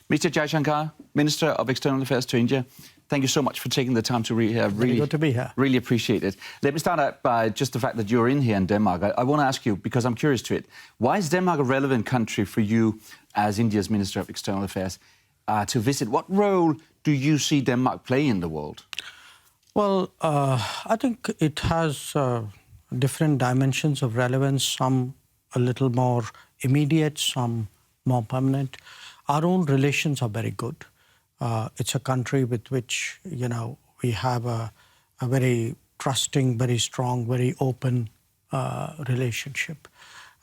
Mr. Jaishankar, Minister of External Affairs to India, thank you so much for taking the time to Really good to be here. Really appreciate it. Let me start out by just the fact that you're in here in Denmark. I want to ask you, because I'm curious to it, why is Denmark a relevant country for you as India's Minister of External Affairs to visit? What role do you see Denmark play in the world? Well, I think it has different dimensions of relevance, some a little more immediate, some more permanent. Our own relations are very good. It's a country with which, we have a very trusting, very strong, very open relationship.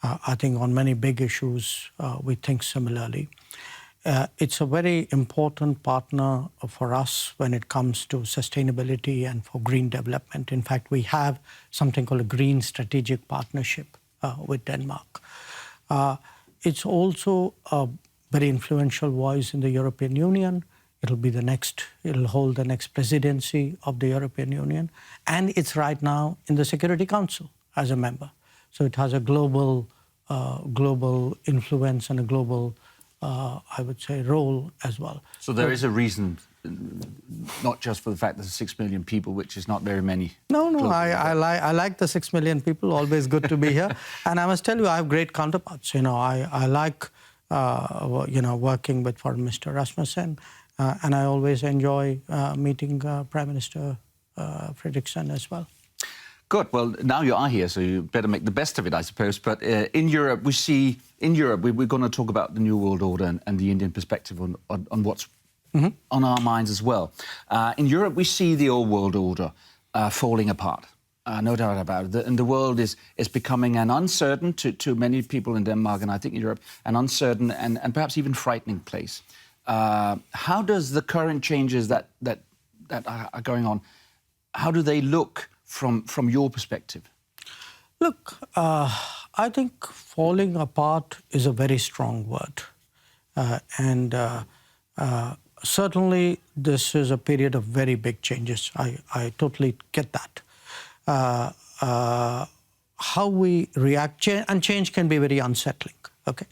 I think on many big issues, we think similarly. It's a very important partner for us when it comes to sustainability and for green development. In fact, we have something called a Green Strategic Partnership with Denmark. It's also a very influential voice in the European Union. It'll hold the next presidency of the European Union. And it's right now in the Security Council as a member. So it has a global influence and a global, I would say, role as well. So there is a reason, not just for the fact that there's 6 million people, which is not very many. No, I like the 6 million people, always good to be here. And I must tell you, I have great counterparts. I like, working with Foreign Minister Rasmussen, and I always enjoy meeting Prime Minister Frederiksen as well. Good. Well, now you are here, so you better make the best of it, I suppose. But in Europe, we're going to talk about the New World Order and the Indian perspective on what's on our minds as well. In Europe, we see the old world order falling apart. No doubt about it. And the world is becoming an uncertain, to many people in Denmark and I think in Europe, an uncertain and perhaps even frightening place. How does the current changes that are going on, how do they look from your perspective? Look, I think falling apart is a very strong word. And certainly this is a period of very big changes. I totally get that. How we react, and change can be very unsettling, okay?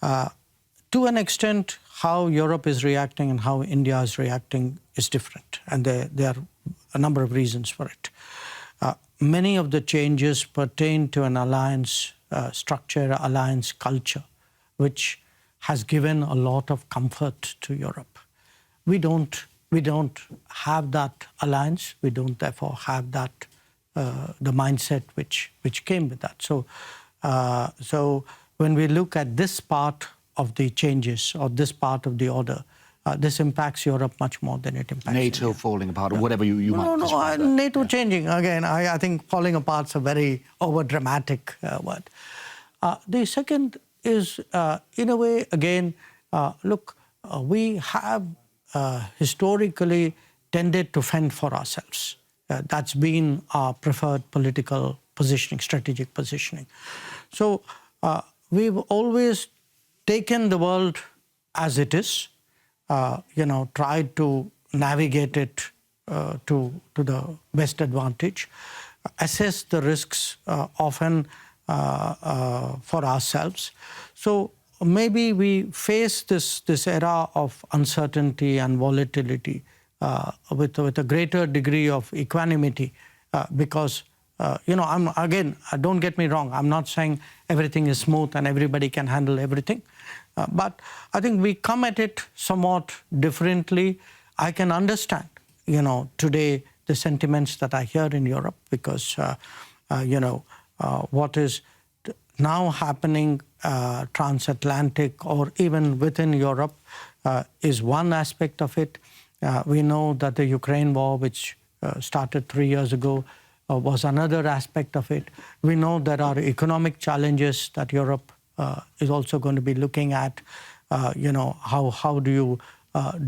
To an extent, how Europe is reacting and how India is reacting is different, and there are a number of reasons for it. Many of the changes pertain to an alliance structure, alliance culture, which has given a lot of comfort to Europe. We don't have that alliance. We don't therefore have that the mindset which came with that. So when we look at this part of the changes or this part of the order, this impacts Europe much more than it impacts NATO India. falling apart, or whatever you might describe that. NATO changing. Again, I think falling apart's a very over-dramatic word. The second is, in a way, again, look, we have historically tended to fend for ourselves. That's been our preferred political positioning, strategic positioning. So we've always taken the world as it is, tried to navigate it to the best advantage, assess the risks often for ourselves. So maybe we face this era of uncertainty and volatility with a greater degree of equanimity because, don't get me wrong, I'm not saying everything is smooth and everybody can handle everything. But I think we come at it somewhat differently. I can understand, today the sentiments that I hear in Europe because, what is now happening transatlantic or even within Europe is one aspect of it. We know that the Ukraine war, which started 3 years ago, was another aspect of it. We know there are economic challenges that Europe is also going to be looking at. How do you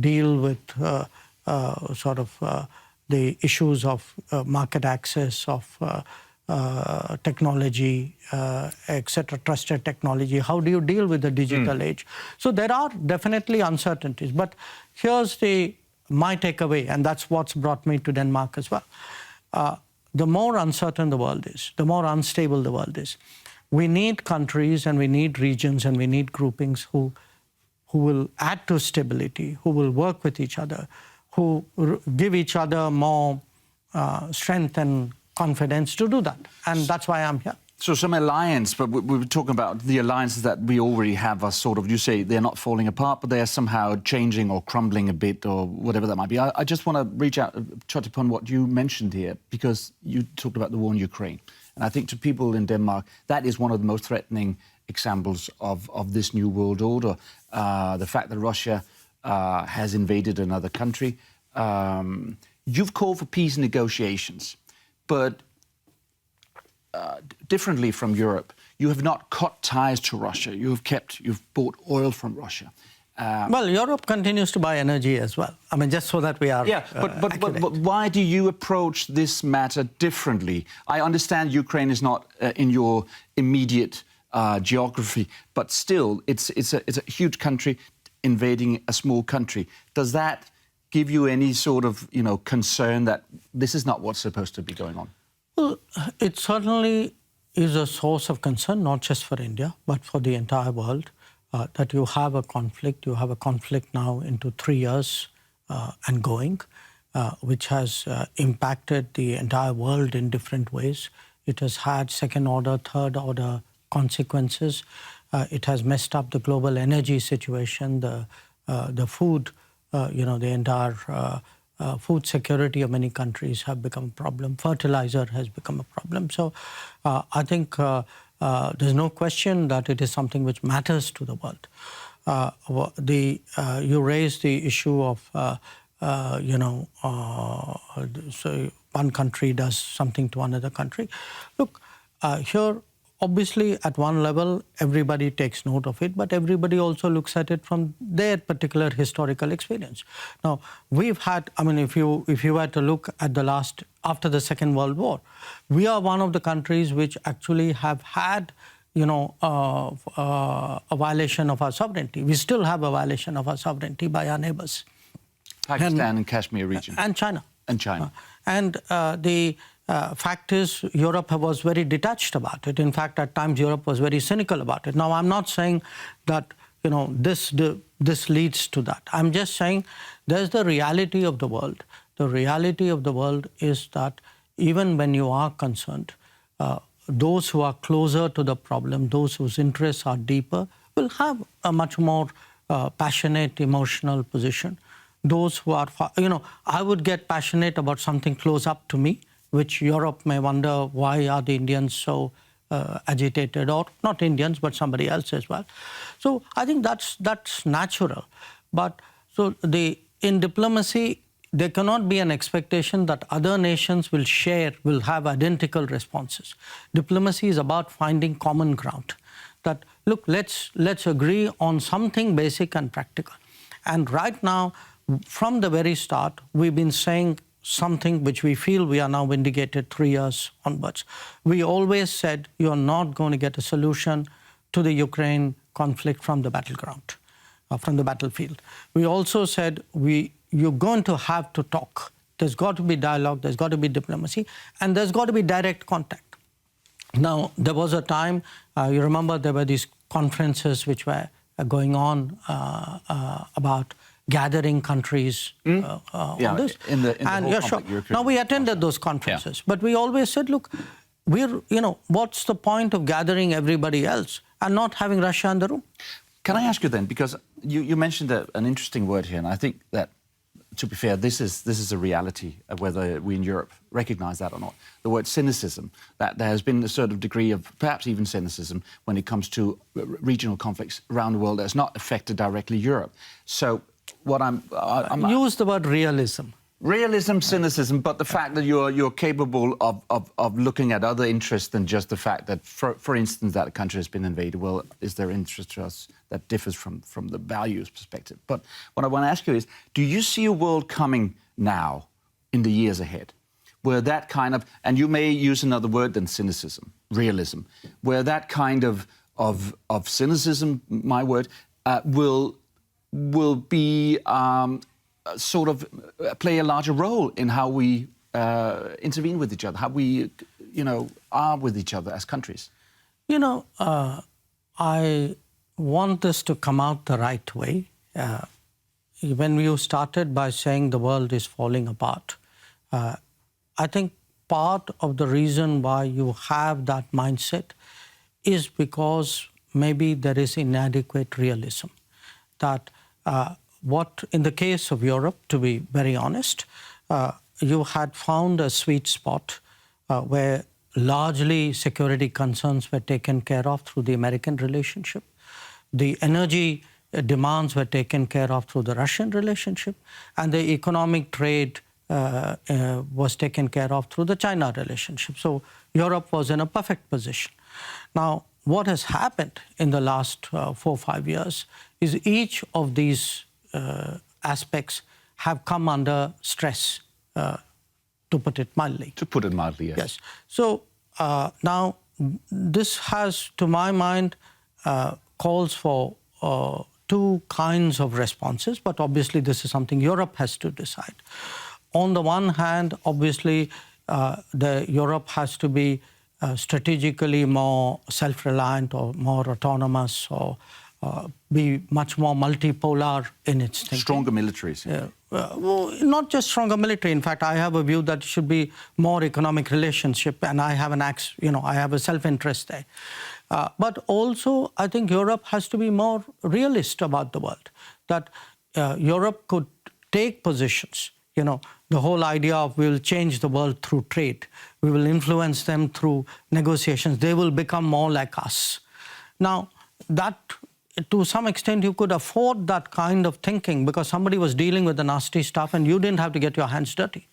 deal with the issues of market access, of technology, etc., trusted technology? How do you deal with the digital age? So there are definitely uncertainties. But here's my takeaway, and that's what's brought me to Denmark as well. The more uncertain the world is, the more unstable the world is, we need countries and we need regions and we need groupings who will add to stability, who will work with each other, who give each other more strength and confidence to do that. And that's why I'm here. So some alliance, but we were talking about the alliances that we already have are sort of, you say they're not falling apart, but they're somehow changing or crumbling a bit or whatever that might be. I just want to reach out, touch upon what you mentioned here, because you talked about the war in Ukraine. And I think to people in Denmark, that is one of the most threatening examples of this new world order. The fact that Russia has invaded another country. You've called for peace negotiations, but differently from Europe, you have not cut ties to Russia. You've bought oil from Russia. Well, Europe continues to buy energy as well. I mean, just so that we are but why do you approach this matter differently? I understand Ukraine is not in your immediate geography, but still, it's a huge country invading a small country. Does that give you any sort of concern that this is not what's supposed to be going on? Well, it certainly is a source of concern, not just for India, but for the entire world, that you have a conflict. You have a conflict now into 3 years and going, which has impacted the entire world in different ways. It has had second-order, third-order consequences. It has messed up the global energy situation, the food, the entire food security of many countries have become a problem. Fertilizer has become a problem. So I think there's no question that it is something which matters to the world. You raised the issue of, so one country does something to another country. Look, here, obviously, at one level, everybody takes note of it, but everybody also looks at it from their particular historical experience. Now, we've had, I mean, if you were to look at after the Second World War, we are one of the countries which actually have had, a violation of our sovereignty. We still have a violation of our sovereignty by our neighbors. Pakistan and Kashmir region. And China. And China. The fact is, Europe was very detached about it. In fact, at times, Europe was very cynical about it. Now, I'm not saying that, this leads to that. I'm just saying there's the reality of the world. The reality of the world is that even when you are concerned, those who are closer to the problem, those whose interests are deeper, will have a much more passionate, emotional position. Those who are, I would get passionate about something close up to me, which Europe may wonder, why are the Indians so agitated, or not Indians, but somebody else as well. So I think that's natural. But so in diplomacy, there cannot be an expectation that other nations will have identical responses. Diplomacy is about finding common ground. That, look, let's agree on something basic and practical. And right now, from the very start, we've been saying something which we feel we are now vindicated 3 years onwards. We always said you are not going to get a solution to the Ukraine conflict from the battleground, from the battlefield. We also said you're going to have to talk. There's got to be dialogue, there's got to be diplomacy, and there's got to be direct contact. Now, there was a time, you remember there were these conferences which were going on about gathering countries on this. In the whole conflict. Now, we attended those conferences, but we always said, look, what's the point of gathering everybody else and not having Russia in the room? Can I ask you then, because you mentioned an interesting word here, and I think that, to be fair, this is a reality of whether we in Europe recognize that or not. The word cynicism, that there has been a certain degree of perhaps even cynicism when it comes to regional conflicts around the world that's not affected directly Europe. So what I'm use the word realism. Realism, cynicism, but the fact that you're capable of looking at other interests than just the fact that, for instance, that a country has been invaded. Well, is there interest to us that differs from the values perspective? But what I want to ask you is, do you see a world coming now, in the years ahead, where that kind of, and you may use another word than cynicism, realism, where that kind of cynicism, my word, will be sort of play a larger role in how we intervene with each other, how we, are with each other as countries? I want this to come out the right way. when you started by saying the world is falling apart, I think part of the reason why you have that mindset is because maybe there is inadequate realism. That what, in the case of Europe, to be very honest, you had found a sweet spot where largely security concerns were taken care of through the American relationship. The energy demands were taken care of through the Russian relationship, and the economic trade was taken care of through the China relationship. So Europe was in a perfect position. Now, what has happened in the last 4 or 5 years is each of these aspects have come under stress, to put it mildly. To put it mildly, yes. Yes. So now this has, to my mind, calls for two kinds of responses, but obviously this is something Europe has to decide. On the one hand, obviously, Europe has to be strategically more self-reliant or more autonomous, or be much more multipolar in its thinking. Stronger militaries. Well, not just stronger military. In fact, I have a view that it should be more economic relationship, and I have I have a self-interest there. But also, I think Europe has to be more realist about the world. That Europe could take positions. The whole idea of we will change the world through trade. We will influence them through negotiations. They will become more like us. Now, that, to some extent, you could afford that kind of thinking because somebody was dealing with the nasty stuff and you didn't have to get your hands dirty.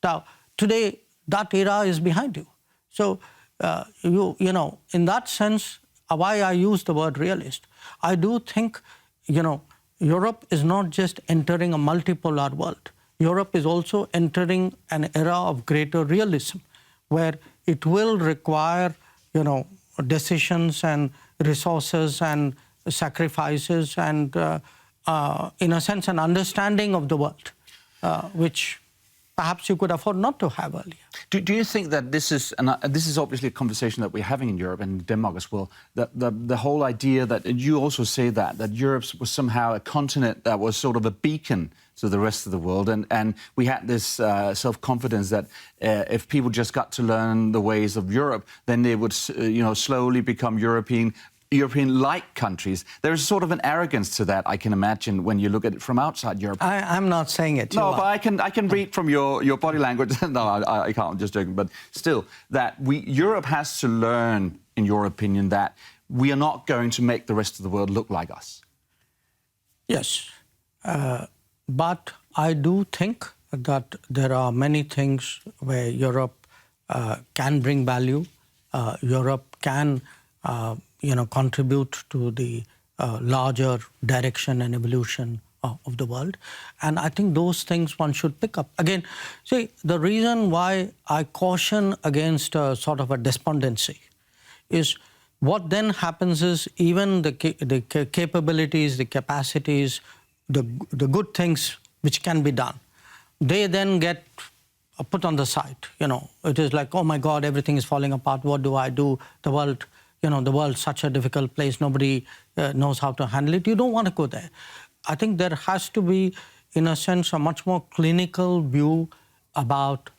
Now, today, that era is behind you. So, in that sense, why I use the word realist, I do think, Europe is not just entering a multipolar world. Europe is also entering an era of greater realism, where it will require, decisions and resources and sacrifices and, in a sense, an understanding of the world, which perhaps you could afford not to have earlier. Do you think that this is, and this is obviously a conversation that we're having in Europe and Denmark as well, that the whole idea that, and you also say that Europe was somehow a continent that was sort of a beacon to the rest of the world, and we had this self-confidence that if people just got to learn the ways of Europe, then they would, slowly become European-like countries. There is sort of an arrogance to that, I can imagine, when you look at it from outside Europe. I'm not saying it. No, but I can read from your body language. No, I can't. I'm just joking. But still, that Europe has to learn, in your opinion, that we are not going to make the rest of the world look like us. Yes, but I do think that there are many things where Europe can bring value. Europe can contribute to the larger direction and evolution of the world. And I think those things one should pick up. Again, see, the reason why I caution against sort of a despondency is what then happens is even the capabilities, the capacities, the good things which can be done, they then get put on the side. It is like, oh my God, everything is falling apart. What do I do? The world... the world's such a difficult place, nobody knows how to handle it. You don't want to go there. I think there has to be, in a sense, a much more clinical view about,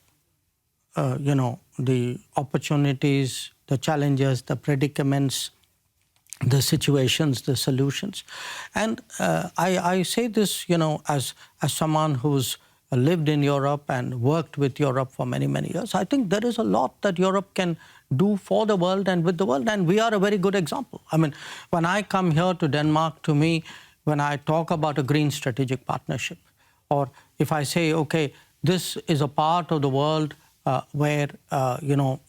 the opportunities, the challenges, the predicaments, the situations, the solutions. And I say this, as someone who's lived in Europe and worked with Europe for many, many years. I think there is a lot that Europe can do for the world and with the world, and we are a very good example. I mean, when I come here to Denmark, to me, when I talk about a green strategic partnership, or if I say, okay, this is a part of the world where,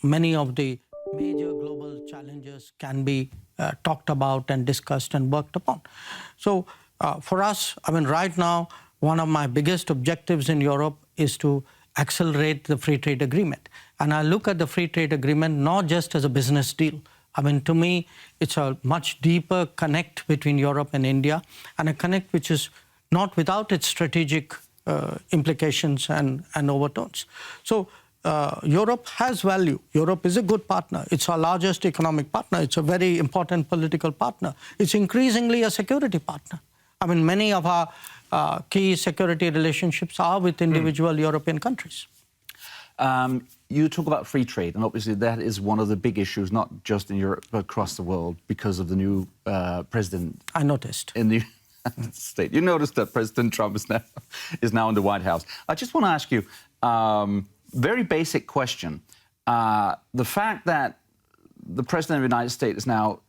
many of the major global challenges can be talked about and discussed and worked upon. So for us, I mean, right now, one of my biggest objectives in Europe is to accelerate the free trade agreement. And I look at the free trade agreement not just as a business deal. I mean, to me, it's a much deeper connect between Europe and India, and a connect which is not without its strategic implications and overtones. So Europe has value. Europe is a good partner. It's our largest economic partner. It's a very important political partner. It's increasingly a security partner. I mean, many of our key security relationships are with individual European countries. You talk about free trade, and obviously that is one of the big issues, not just in Europe, but across the world, because of the new president. I noticed. In the United States. You noticed that President Trump is now in the White House. I just want to ask you, very basic question. The fact that the President of the United States is now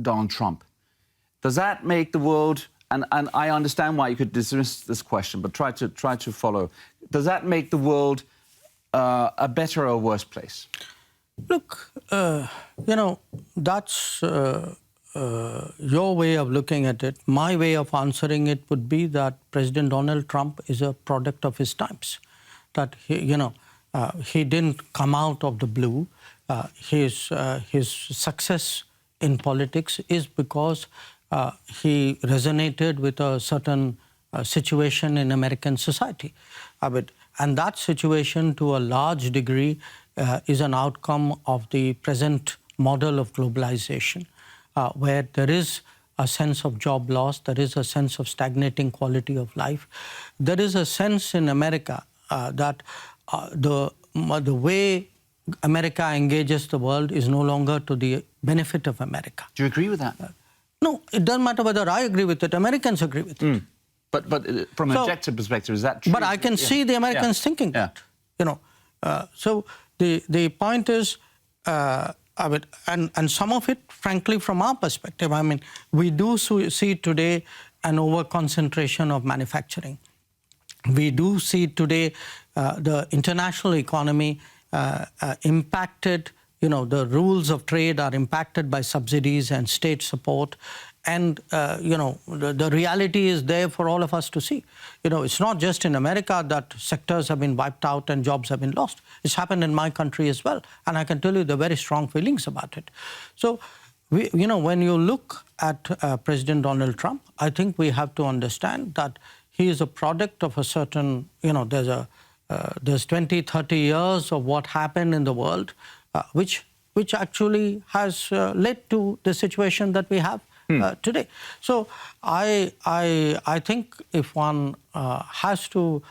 Donald Trump, does that make the world, and I understand why you could dismiss this question, but try to follow, does that make the world a better or worse place? Look, that's your way of looking at it. My way of answering it would be that President Donald Trump is a product of his times. That he didn't come out of the blue. His success in politics is because he resonated with a certain situation in American society. And that situation, to a large degree, is an outcome of the present model of globalization, where there is a sense of job loss, there is a sense of stagnating quality of life. There is a sense in America that the way America engages the world is no longer to the benefit of America. Do you agree with that? No, it doesn't matter whether I agree with it. Americans agree with it. But from an objective perspective, is that true? But I can see the Americans thinking that. So the point is, and some of it, frankly, from our perspective, I mean, we do see today an over-concentration of manufacturing. We do see today the international economy impacted, the rules of trade are impacted by subsidies and state support. And, the reality is there for all of us to see. It's not just in America that sectors have been wiped out and jobs have been lost. It's happened in my country as well. And I can tell you the very strong feelings about it. So, when you look at President Donald Trump, I think we have to understand that he is a product of a certain, there's 20, 30 years of what happened in the world, which actually has led to the situation that we have today. So I think if one has to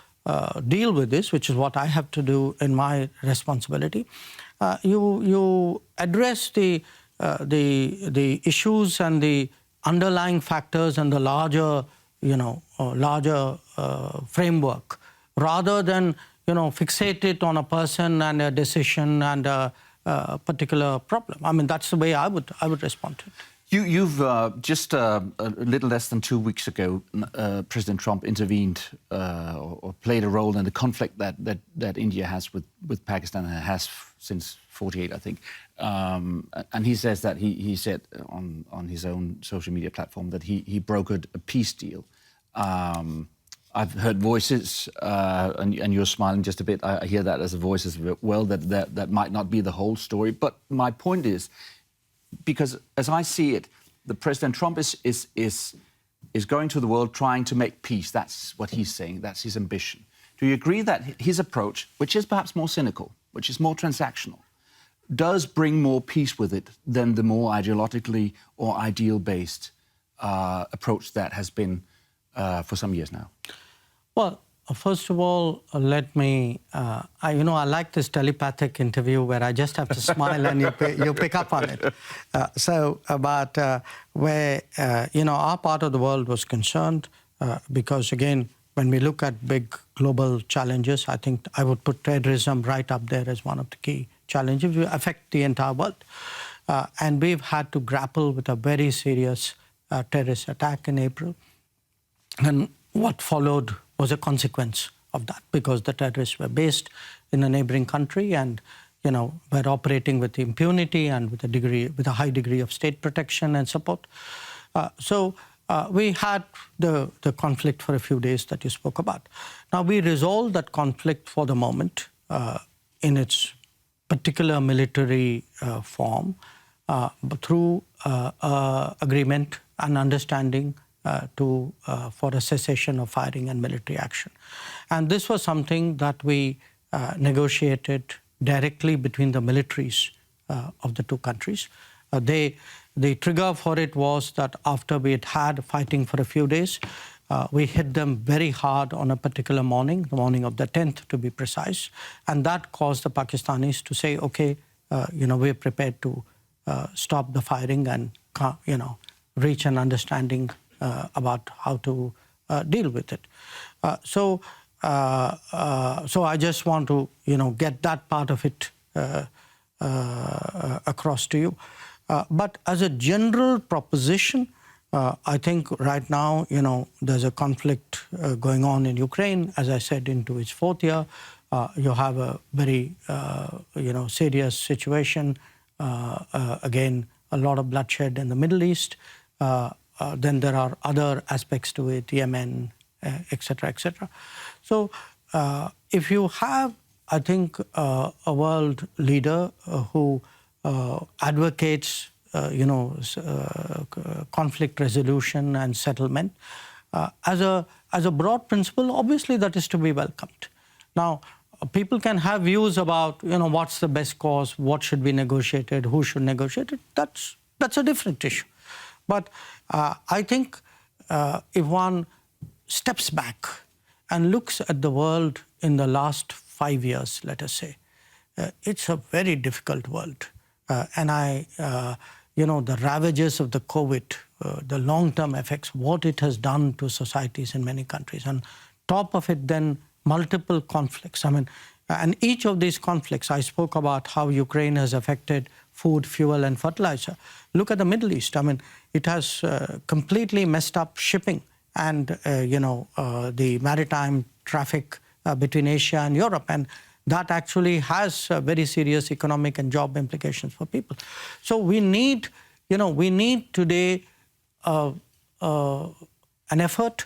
deal with this, which is what I have to do in my responsibility, you address the issues and the underlying factors and the larger framework, rather than fixate it on a person and a decision and a particular problem. I mean, that's the way I would respond to it. You've just a little less than 2 weeks ago, President Trump intervened or played a role in the conflict that India has with Pakistan and has since '48, I think. And he says that he said on his own social media platform that he brokered a peace deal. I've heard voices, and you're smiling just a bit. I hear that as a voice as well. That might not be the whole story. But my point is, because as I see it, the President Trump is going to the world trying to make peace. That's what he's saying. That's his ambition. Do you agree that his approach, which is perhaps more cynical, which is more transactional, does bring more peace with it than the more ideologically or ideal-based approach that has been for some years now? Well, first of all, let me, I like this telepathic interview where I just have to smile and you pick up on it. About where, our part of the world was concerned, because again, when we look at big global challenges, I think I would put terrorism right up there as one of the key challenges which affect the entire world. And we've had to grapple with a very serious terrorist attack in April. And what followed was a consequence of that, because the terrorists were based in a neighboring country and, were operating with impunity and with a high degree of state protection and support. So we had the conflict for a few days that you spoke about. Now, we resolved that conflict for the moment in its particular military form through agreement and understanding for a cessation of firing and military action. And this was something that we negotiated directly between the militaries of the two countries. They The trigger for it was that after we had fighting for a few days, we hit them very hard on a particular morning, the morning of the 10th to be precise, and that caused the Pakistanis to say, okay, we're prepared to stop the firing and reach an understanding about how to deal with it. So I just want to get that part of it across to you. But as a general proposition, I think right now, there's a conflict going on in Ukraine, as I said, into its 4th year. You have a very, serious situation. Again, a lot of bloodshed in the Middle East. Then there are other aspects to it, Yemen, etc., etc. So if you have, I think, a world leader who advocates, conflict resolution and settlement as a broad principle, obviously that is to be welcomed. Now, people can have views about, what's the best cause, what should be negotiated, who should negotiate it. That's a different issue. But I think if one steps back and looks at the world in the last 5 years, let us say, it's a very difficult world. And the ravages of the COVID, the long-term effects, what it has done to societies in many countries. And top of it, then, multiple conflicts. And each of these conflicts, I spoke about how Ukraine has affected food, fuel, and fertilizer. Look at the Middle East. It has completely messed up shipping and, the maritime traffic between Asia and Europe. And that actually has very serious economic and job implications for people. So we need today an effort,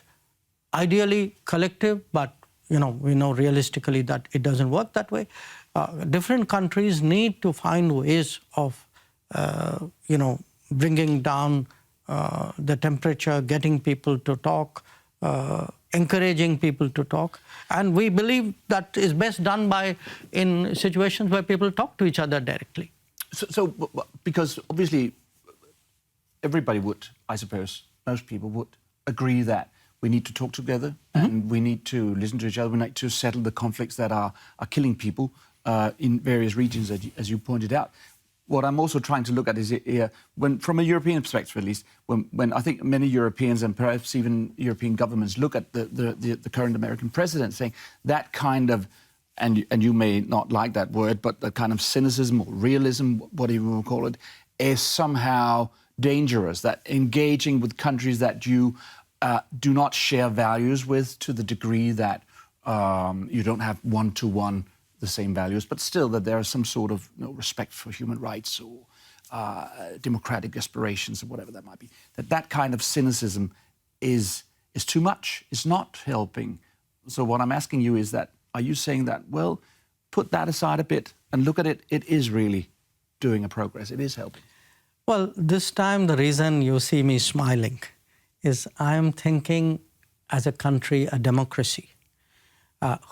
ideally collective, but we know realistically that it doesn't work that way. Different countries need to find ways of, bringing down the temperature, getting people to talk, encouraging people to talk. And we believe that is best done in situations where people talk to each other directly. So because obviously everybody would, I suppose, most people would agree that we need to talk together and we need to listen to each other. We need to settle the conflicts that are killing people in various regions, as you pointed out. What I'm also trying to look at is, from a European perspective at least, when I think many Europeans and perhaps even European governments look at the current American president saying that kind of, and you may not like that word, but the kind of cynicism or realism, whatever you want to call it, is somehow dangerous, that engaging with countries that you do not share values with to the degree that you don't have one-to-one the same values, but still that there is some sort of respect for human rights or democratic aspirations or whatever that might be. That kind of cynicism is too much. It's not helping. So what I'm asking you is that, are you saying that, well, put that aside a bit and look at it, it is really doing a progress, it is helping? Well, this time the reason you see me smiling is I am thinking as a country, a democracy,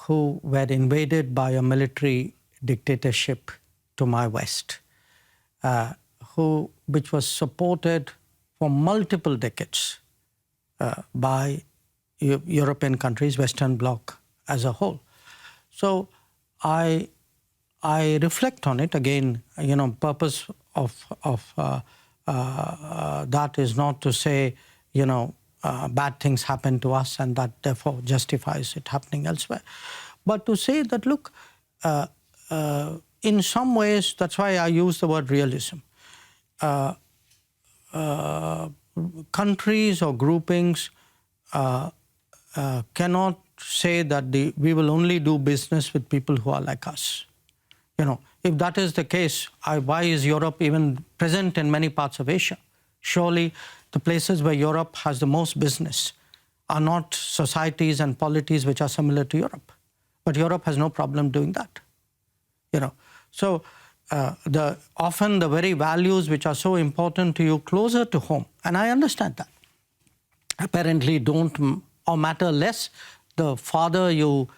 who were invaded by a military dictatorship to my west, which was supported for multiple decades by European countries, Western Bloc as a whole. So I reflect on it again. Purpose of that is not to say bad things happen to us and that therefore justifies it happening elsewhere. But to say that, look, in some ways, that's why I use the word realism. Countries or groupings cannot say that we will only do business with people who are like us. If that is the case, why is Europe even present in many parts of Asia? Surely the places where Europe has the most business are not societies and polities which are similar to Europe. But Europe has no problem doing that. So often the very values which are so important to you closer to home, and I understand that, apparently don't or matter less the farther you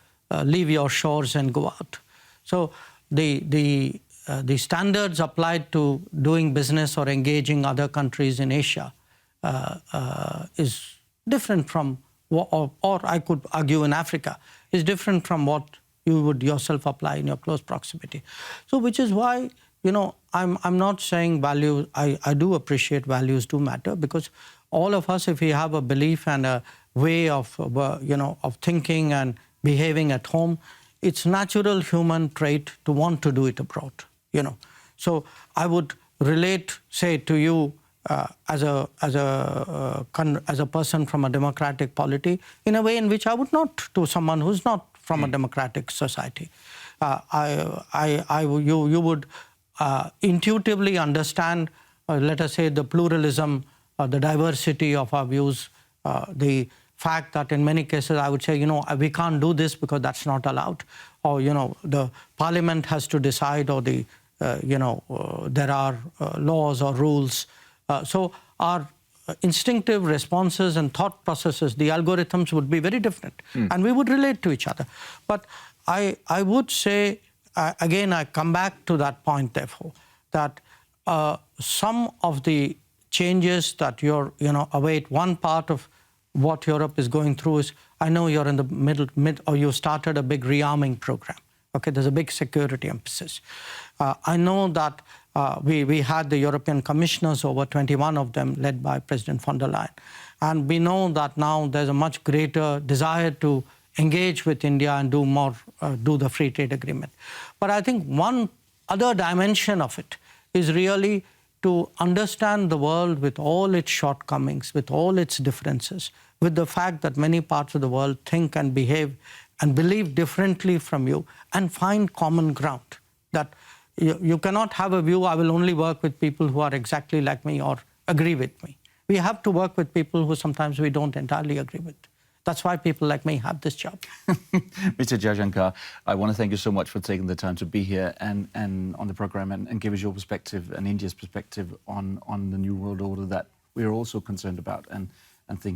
leave your shores and go out. So the the standards applied to doing business or engaging other countries in Asia is different from, or I could argue in Africa, is different from what you would yourself apply in your close proximity. So which is why, you know, I'm not saying values, I do appreciate values do matter, because all of us, if we have a belief and a way of, you know, of thinking and behaving at home, it's natural human trait to want to do it abroad, you know. So I would relate, say, to you as a person from a democratic polity in a way in which I would not to someone who's not from a democratic society. You would intuitively understand, let us say, the pluralism, the diversity of our views, the fact that in many cases I would say, you know, we can't do this because that's not allowed, or, you know, the parliament has to decide, or the, you know, there are laws or rules. So our instinctive responses and thought processes, the algorithms would be very different, and we would relate to each other. But I would say, again, I come back to that point, therefore, that some of the changes that you're, you know, await, one part of what Europe is going through is, I know you're in the mid, or you started a big rearming program. Okay, there's a big security emphasis. I know that we had the European commissioners, over 21 of them, led by President von der Leyen. And we know that now there's a much greater desire to engage with India and do more, do the free trade agreement. But I think one other dimension of it is really to understand the world with all its shortcomings, with all its differences, with the fact that many parts of the world think and behave and believe differently from you, and find common ground. That you cannot have a view, I will only work with people who are exactly like me or agree with me. We have to work with people who sometimes we don't entirely agree with. That's why people like me have this job. Mr. Jaishankar, I want to thank you so much for taking the time to be here and on the program and give us your perspective and India's perspective on the New World Order that we're also concerned about and thinking.